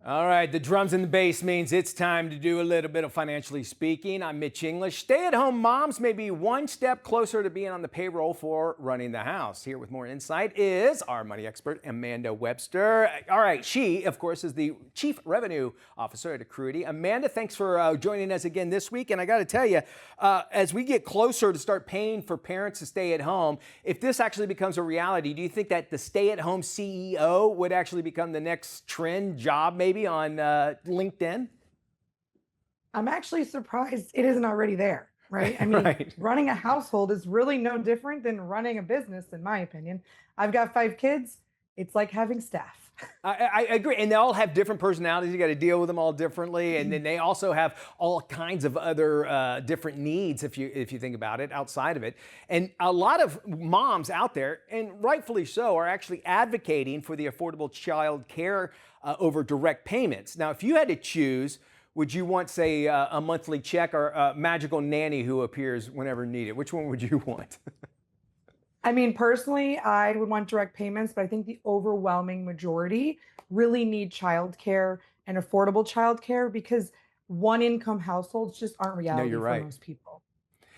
All right, the drums and the bass means it's time to do a little bit of financially speaking. I'm Mitch English. Stay-at-home moms may be one step closer to being on the payroll for running the house. Here with more insight is our money expert, Amanda Webster. All right, she, of course, is the Chief Revenue Officer at Accruity. Amanda, thanks for joining us again this week. And I got to tell you, as we get closer to start paying for parents to stay at home, if this actually becomes a reality, do you think that the stay-at-home CEO would actually become the next trend job maybe on LinkedIn? I'm actually surprised it isn't already there, right? I mean, Right. running a household is really no different than running a business, in my opinion. I've got 5 kids. It's like having staff. I agree, and they all have different personalities. You got to deal with them all differently, and then they also have all kinds of other different needs. If you think about it, outside of it, and a lot of moms out there, and rightfully so, are actually advocating for the affordable child care over direct payments. Now, if you had to choose, would you want, say, a monthly check or a magical nanny who appears whenever needed? Which one would you want? I mean, personally, I would want direct payments, but I think the overwhelming majority really need childcare and affordable childcare because one income households just aren't No, reality you're for right. most people.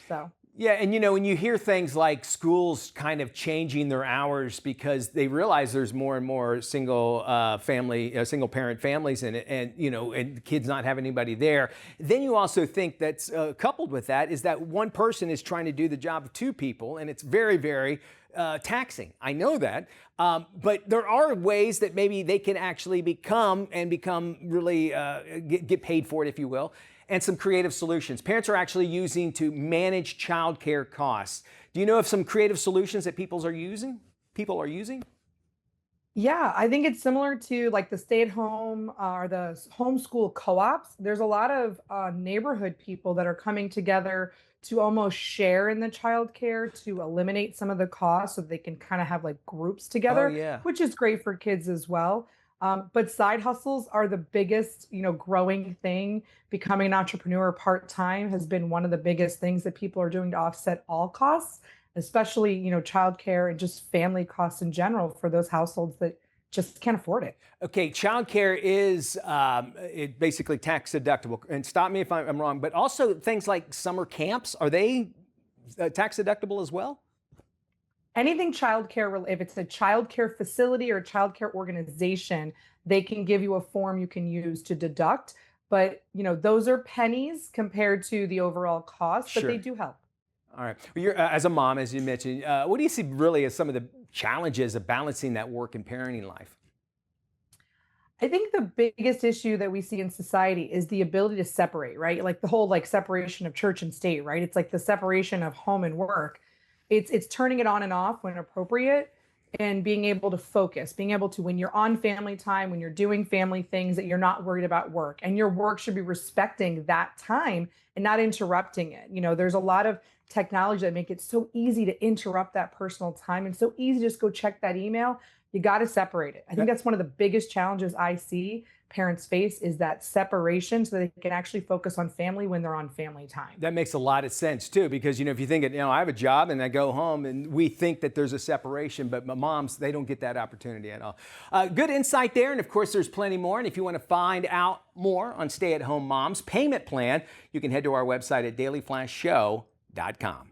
So. Yeah, and when you hear things like schools kind of changing their hours because they realize there's more and more single parent families in it, and and kids not having anybody there, then you also think that's coupled with that is that one person is trying to do the job of two people, and it's very, very taxing. I know that, but there are ways that maybe they can actually become really get paid for it, if you will, and some creative solutions parents are actually using to manage childcare costs. Do you know of some creative solutions that people are using? Yeah, I think it's similar to like the stay-at-home or the homeschool co-ops. There's a lot of neighborhood people that are coming together to almost share in the childcare to eliminate some of the costs so they can kind of have like groups Oh together, yeah. which is great for kids as well. But side hustles are the biggest, growing thing. Becoming an entrepreneur part-time has been one of the biggest things that people are doing to offset all costs, especially, childcare and just family costs in general for those households that just can't afford it. Okay, childcare is it basically tax deductible, and stop me if I'm wrong, but also things like summer camps, are they tax deductible as well? Anything childcare, if it's a childcare facility or a childcare organization, they can give you a form you can use to deduct. But, those are pennies compared to the overall cost, but they Sure. do help. All right. Well, you're, as a mom, as you mentioned, what do you see really as some of the challenges of balancing that work and parenting life? I think the biggest issue that we see in society is the ability to separate, right? Like the whole like separation of church and state, right? It's like the separation of home and work. It's turning it on and off when appropriate and being able to focus, being able to when you're on family time, when you're doing family things that you're not worried about work and your work should be respecting that time and not interrupting it. There's a lot of technology that make it so easy to interrupt that personal time and so easy to just go check that email. You got to separate it. I think that's one of the biggest challenges I see parents face is that separation so they can actually focus on family when they're on family time. That makes a lot of sense too, because if you think it, I have a job and I go home and we think that there's a separation, but moms, they don't get that opportunity at all. Good insight there, and of course there's plenty more. And if you want to find out more on stay-at-home moms payment plan, you can head to our website at dailyflashshow.com.